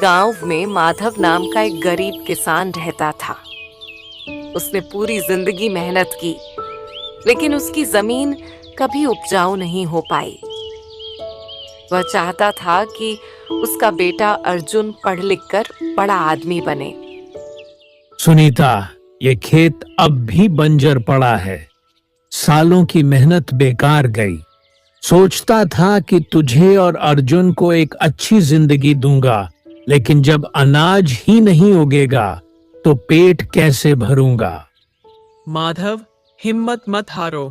गांव में माधव नाम का एक गरीब किसान रहता था। उसने पूरी जिंदगी मेहनत की, लेकिन उसकी जमीन कभी उपजाऊ नहीं हो पाई। वह चाहता था कि उसका बेटा अर्जुन पढ़ लिख कर बड़ा आदमी बने। सुनीता, ये खेत अब भी बंजर पड़ा है। सालों की मेहनत बेकार गई। सोचता था कि तुझे और अर्जुन को एक अच्छी जिंदगी दूंगा, लेकिन जब अनाज ही नहीं उगेगा तो पेट कैसे भरूंगा। माधव, हिम्मत मत हारो।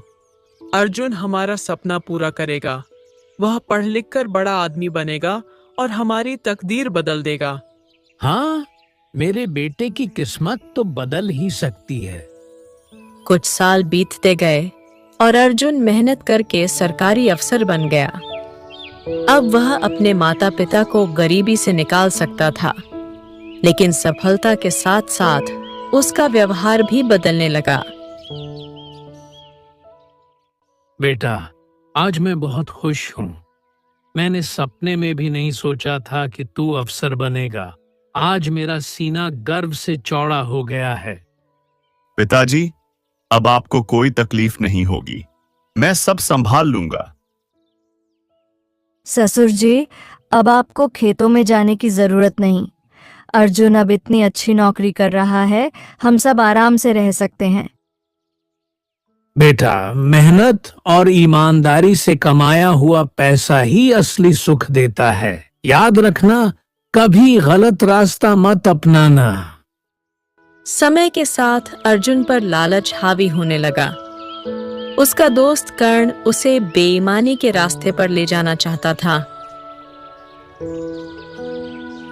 अर्जुन हमारा सपना पूरा करेगा। वह पढ़ लिख कर बड़ा आदमी बनेगा और हमारी तकदीर बदल देगा। हाँ, मेरे बेटे की किस्मत तो बदल ही सकती है। कुछ साल बीतते गए और अर्जुन मेहनत करके सरकारी अफसर बन गया। अब वह अपने माता पिता को गरीबी से निकाल सकता था, लेकिन सफलता के साथ साथ उसका व्यवहार भी बदलने लगा। बेटा, आज मैं बहुत खुश हूँ। मैंने सपने में भी नहीं सोचा था कि तू अफसर बनेगा। आज मेरा सीना गर्व से चौड़ा हो गया है। पिताजी, अब आपको कोई तकलीफ नहीं होगी। मैं सब संभाल लूंगा। ससुर जी, अब आपको खेतों में जाने की जरूरत नहीं। अर्जुन अब इतनी अच्छी नौकरी कर रहा है, हम सब आराम से रह सकते हैं। बेटा, मेहनत और ईमानदारी से कमाया हुआ पैसा ही असली सुख देता है। याद रखना, कभी गलत रास्ता मत अपनाना। समय के साथ अर्जुन पर लालच हावी होने लगा। उसका दोस्त कर्ण उसे बेईमानी के रास्ते पर ले जाना चाहता था।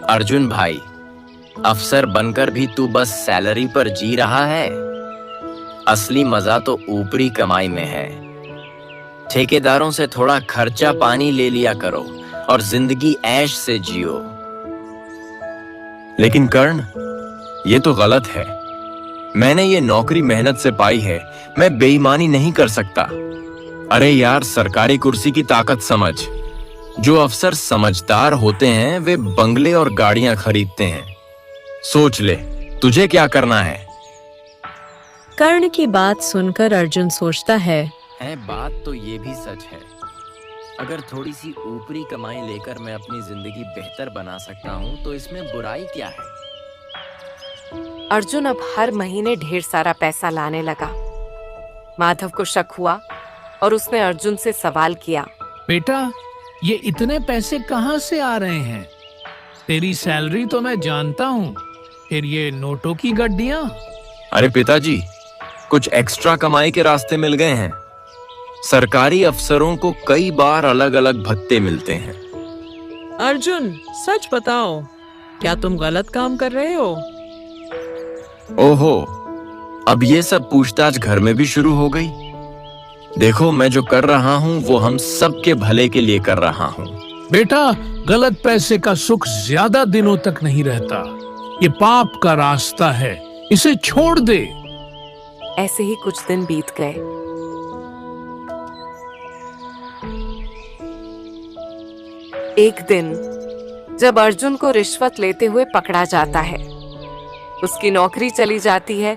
अर्जुन भाई, अफसर बनकर भी तू बस सैलरी पर जी रहा है। असली मजा तो ऊपरी कमाई में है। ठेकेदारों से थोड़ा खर्चा पानी ले लिया करो और जिंदगी ऐश से जियो। लेकिन कर्ण, ये तो गलत है। मैंने ये नौकरी मेहनत से पाई है, मैं बेईमानी नहीं कर सकता। अरे यार, सरकारी कुर्सी की ताकत समझ। जो अफसर समझदार होते हैं वे बंगले और गाड़ियां खरीदते हैं। सोच ले, तुझे क्या करना है। कर्ण की बात सुनकर अर्जुन सोचता है, बात तो ये भी सच है। अगर थोड़ी सी ऊपरी कमाई लेकर मैं अपनी जिंदगी बेहतर बना सकता हूँ तो इसमें बुराई क्या है। अर्जुन अब हर महीने ढेर सारा पैसा लाने लगा। माधव को शक हुआ और उसने अर्जुन से सवाल किया, बेटा, ये इतने पैसे कहाँ से आ रहे हैं? तेरी सैलरी तो मैं जानता हूँ, फिर ये नोटों की गड्डियाँ? अरे पिताजी, कुछ एक्स्ट्रा कमाई के रास्ते मिल गए हैं। सरकारी अफसरों को कई बार अलग अलग भत्ते मिलते हैं। अर्जुन, सच बताओ, क्या तुम गलत काम कर रहे हो? ओहो, अब ये सब पूछताछ घर में भी शुरू हो गई। देखो, मैं जो कर रहा हूँ वो हम सबके भले के लिए कर रहा हूँ। बेटा, गलत पैसे का सुख ज्यादा दिनों तक नहीं रहता। ये पाप का रास्ता है, इसे छोड़ दे। ऐसे ही कुछ दिन बीत गए। एक दिन जब अर्जुन को रिश्वत लेते हुए पकड़ा जाता है, उसकी नौकरी चली जाती है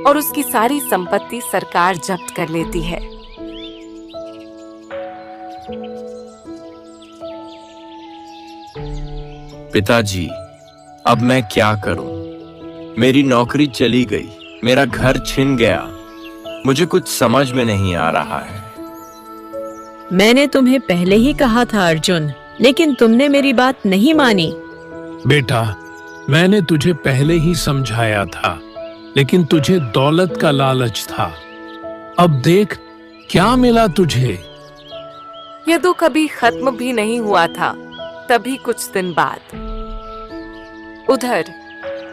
और उसकी सारी संपत्ति सरकार जब्त कर लेती है। पिताजी, अब मैं क्या करूं? मेरी नौकरी चली गई, मेरा घर छिन गया। मुझे कुछ समझ में नहीं आ रहा है। मैंने तुम्हें पहले ही कहा था अर्जुन, लेकिन तुमने मेरी बात नहीं मानी। बेटा, मैंने तुझे पहले ही समझाया था, लेकिन तुझे दौलत का लालच था। अब देख क्या मिला तुझे। यह तो कभी खत्म भी नहीं हुआ था। तभी कुछ दिन बाद उधर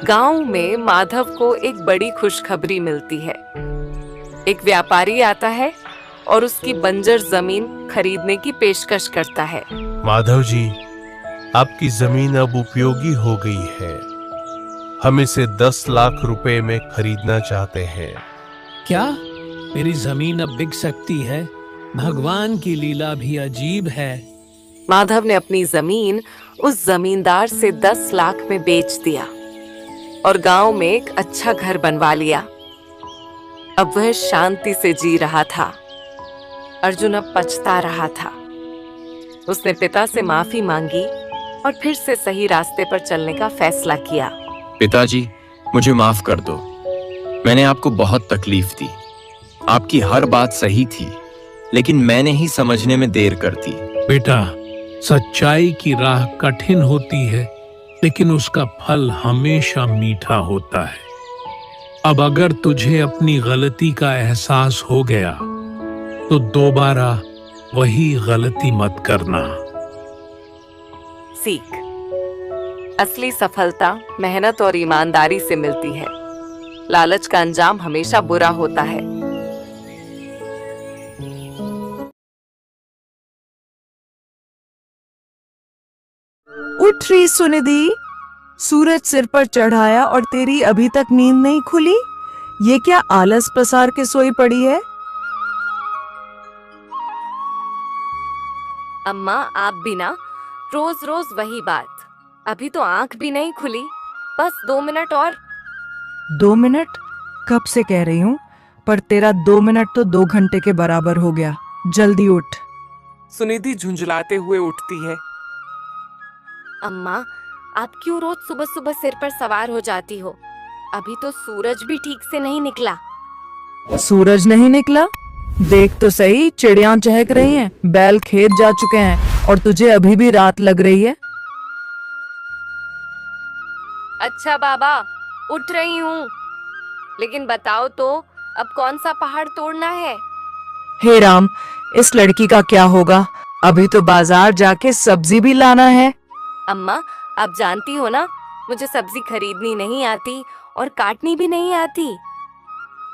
गांव में माधव को एक बड़ी खुशखबरी मिलती है। एक व्यापारी आता है और उसकी बंजर जमीन खरीदने की पेशकश करता है। माधव जी, आपकी जमीन अब उपयोगी हो गई है। हम इसे 10 लाख रुपए में खरीदना चाहते हैं। क्या मेरी जमीन अब बिक सकती है? भगवान की लीला भी अजीब है। माधव ने अपनी जमीन उस जमींदार से 10 लाख में बेच दिया और गांव में एक अच्छा घर बनवा लिया। अब वह शांति से जी रहा था। अर्जुन अब पछता रहा था। उसने पिता से माफी मांगी और फिर से सही रास्ते पर चलने का फैसला किया। पिताजी, मुझे माफ कर दो। मैंने आपको बहुत तकलीफ दी। आपकी हर बात सही थी, लेकिन मैंने ही समझने में देर कर दी। बेटा, सच्चाई की राह कठिन होती है, लेकिन उसका फल हमेशा मीठा होता है। अब अगर तुझे अपनी गलती का एहसास हो गया तो दोबारा वही गलती मत करना। सीख। असली सफलता मेहनत और ईमानदारी से मिलती है। लालच का अंजाम हमेशा बुरा होता है। उठ रही सुनिधि, सूरज सिर पर चढ़ाया और तेरी अभी तक नींद नहीं खुली? ये क्या आलस पसार के सोई पड़ी है? अम्मा, आप भी ना रोज रोज वही बात। अभी तो आंख भी नहीं खुली, बस 2 मिनट और। 2 मिनट? कब से कह रही हूँ, पर तेरा 2 मिनट तो 2 घंटे के बराबर हो गया। जल्दी उठ। सुनिधि झुंझलाते हुए उठती है। अम्मा, आप क्यों रोज सुबह सुबह सिर पर सवार हो जाती हो? अभी तो सूरज भी ठीक से नहीं निकला। सूरज नहीं निकला? देख तो सही, चिड़ियां चहक रही हैं, बैल खेत जा चुके हैं और तुझे अभी भी रात लग रही है। अच्छा बाबा, उठ रही हूँ, लेकिन बताओ तो अब कौन सा पहाड़ तोड़ना है? हे राम, इस लड़की का क्या होगा? अभी तो बाजार जाके सब्जी भी लाना है। अम्मा, आप जानती हो ना, मुझे सब्जी खरीदनी नहीं आती और काटनी भी नहीं आती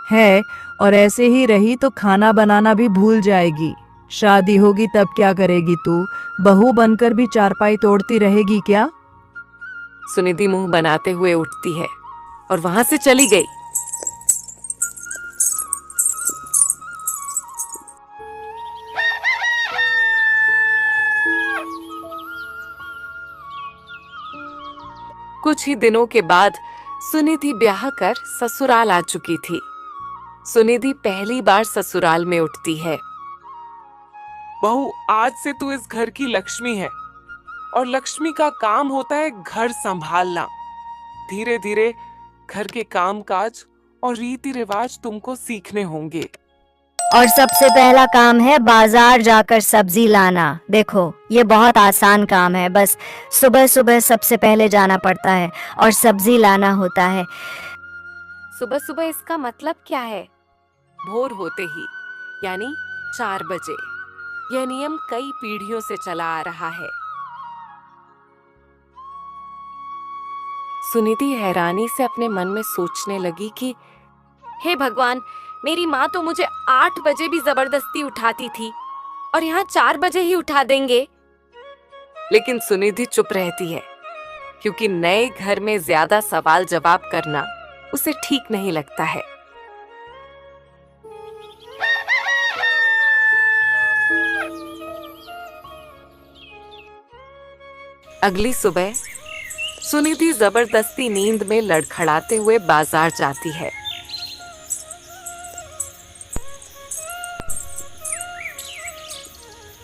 है, और ऐसे ही रही तो खाना बनाना भी भूल जाएगी। शादी होगी तब क्या करेगी तू? बहू बनकर भी चारपाई तोड़ती रहेगी क्या? सुनिधि मुंह बनाते हुए उठती है और वहां से चली गई। कुछ ही दिनों के बाद सुनिधि ब्याह कर ससुराल आ चुकी थी। सुनिधि पहली बार ससुराल में उठती है। बहू, आज से तू इस घर की लक्ष्मी है और लक्ष्मी का काम होता है घर संभालना। धीरे धीरे घर के काम काज और रीति रिवाज तुमको सीखने होंगे। और सबसे पहला काम है बाजार जाकर सब्जी लाना। देखो, ये बहुत आसान काम है, बस सुबह सुबह सबसे पहले जाना पड़ता है और सब्जी लाना होता है। सुबह सुबह इसका मतलब क्या है? भोर होते ही, यानी 4 बजे। यह नियम कई पीढ़ियों से चला आ रहा है। सुनिधि हैरानी से अपने मन में सोचने लगी कि हे भगवान, मेरी माँ तो मुझे 8 बजे भी जबरदस्ती उठाती थी और यहाँ 4 बजे ही उठा देंगे। लेकिन सुनिधि चुप रहती है, क्योंकि नए घर में ज्यादा सवाल जवाब करना उसे ठीक नहीं लगता है। अगली सुबह सुनिधि जबरदस्ती नींद में लड़खड़ाते हुए बाजार जाती है।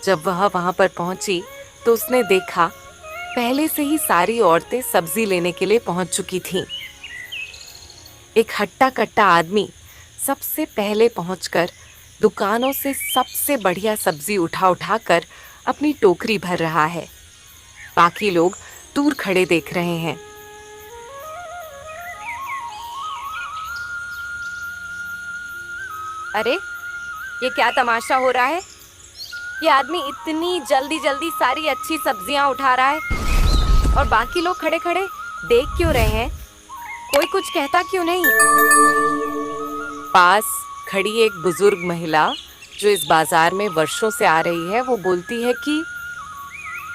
जब वह वहां पर पहुंची तो उसने देखा पहले से ही सारी औरतें सब्जी लेने के लिए पहुंच चुकी थीं। एक हट्टा कट्टा आदमी सबसे पहले पहुंचकर दुकानों से सबसे बढ़िया सब्जी उठा उठा कर अपनी टोकरी भर रहा है। बाकी लोग दूर खड़े देख रहे हैं। अरे, ये क्या तमाशा हो रहा है? ये आदमी इतनी जल्दी जल्दी सारी अच्छी सब्जियां उठा रहा है और बाकी लोग खड़े खड़े देख क्यों रहे हैं? कोई कुछ कहता क्यों नहीं? पास खड़ी एक बुजुर्ग महिला जो इस बाजार में वर्षों से आ रही है, वो बोलती है कि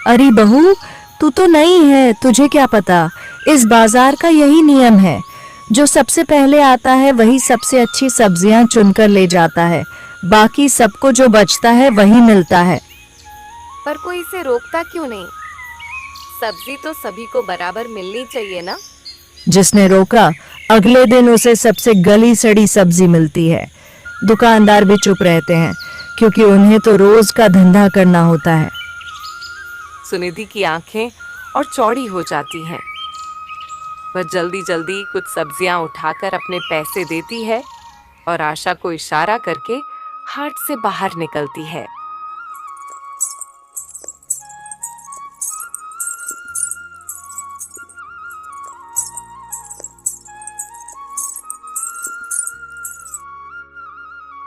अरे बहू, तू तो नई है, तुझे क्या पता? इस बाजार का यही नियम है, जो सबसे पहले आता है वही सबसे अच्छी सब्जियां चुनकर ले जाता है। बाकी सबको जो बचता है वही मिलता है। पर कोई इसे रोकता क्यों नहीं? सब्जी तो सभी को बराबर मिलनी चाहिए ना। जिसने रोका, अगले दिन उसे सबसे गली सड़ी सब्जी मिलती है। दुकानदार भी चुप रहते हैं क्योंकि उन्हें तो रोज का धंधा करना होता है। सुनिधि की आंखें और चौड़ी हो जाती हैं। वह जल्दी जल्दी कुछ सब्जियां उठाकर अपने पैसे देती है और आशा को इशारा करके हाट से बाहर निकलती है।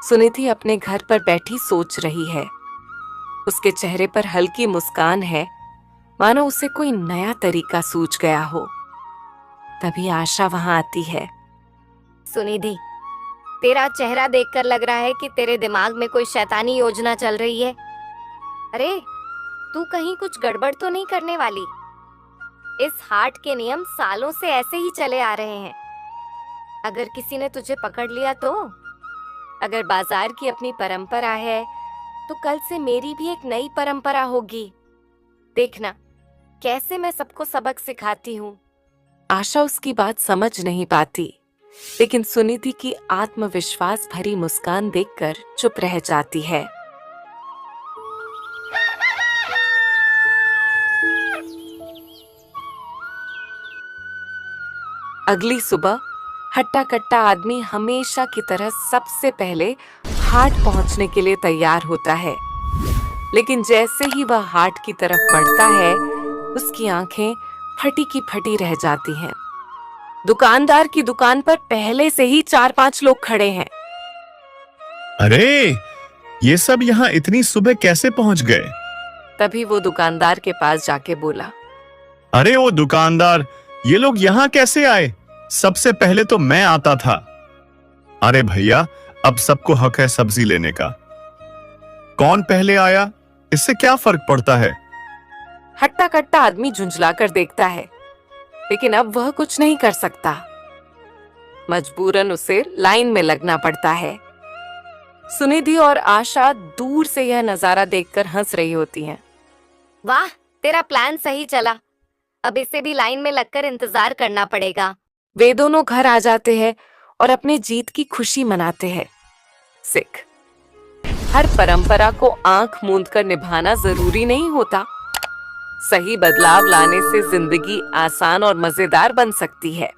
सुनिधि अपने घर पर बैठी सोच रही है। उसके चेहरे पर हल्की मुस्कान है, मानो उसे कोई नया तरीका सूझ गया हो। तभी आशा वहां आती है। सुनिधि, तेरा चेहरा देखकर लग रहा है कि तेरे दिमाग में कोई शैतानी योजना चल रही है। अरे, तू कहीं कुछ गड़बड़ तो नहीं करने वाली? इस हाट के नियम सालों से ऐसे ही चले आ रहे हैं। अगर किसी ने तुझे पकड़ लिया तो? अगर बाजार की अपनी परंपरा है तो कल से मेरी भी एक नई परंपरा होगी। देखना कैसे मैं सबको सबक सिखाती हूँ। आशा उसकी बात समझ नहीं पाती, लेकिन सुनिधि की आत्मविश्वास भरी मुस्कान देखकर चुप रह जाती है। अगली सुबह हट्टा कट्टा आदमी हमेशा की तरह सबसे पहले हाट पहुंचने के लिए तैयार होता है, लेकिन जैसे ही वह हाट की तरफ बढ़ता है, उसकी आंखें फटी की फटी रह जाती हैं। दुकानदार की दुकान पर पहले से ही 4-5 लोग खड़े हैं। अरे, ये सब यहाँ इतनी सुबह कैसे पहुंच गए? तभी वो दुकानदार के पास जाके बोला, अरे ओ दुकानदार, ये लोग यहाँ कैसे आए? सबसे पहले तो मैं आता था। अरे भैया, अब सबको हक है सब्जी लेने का। कौन पहले आया, इससे क्या फर्क पड़ता है? हट्टा कट्टा आदमी झुंझलाकर देखता है, लेकिन अब वह कुछ नहीं कर सकता। मजबूरन उसे लाइन में लगना पड़ता है। सुनिधि और आशा दूर से यह नजारा देखकर हंस रही होती हैं। वाह, तेरा प्लान सही चला। अब इसे भी लाइन में लगकर इंतजार करना पड़ेगा। वे दोनों घर आ जाते हैं और अपने जीत की खुशी मनाते हैं। सिख, हर परंपरा को आंख मूंद कर निभाना जरूरी नहीं होता। सही बदलाव लाने से जिंदगी आसान और मजेदार बन सकती है।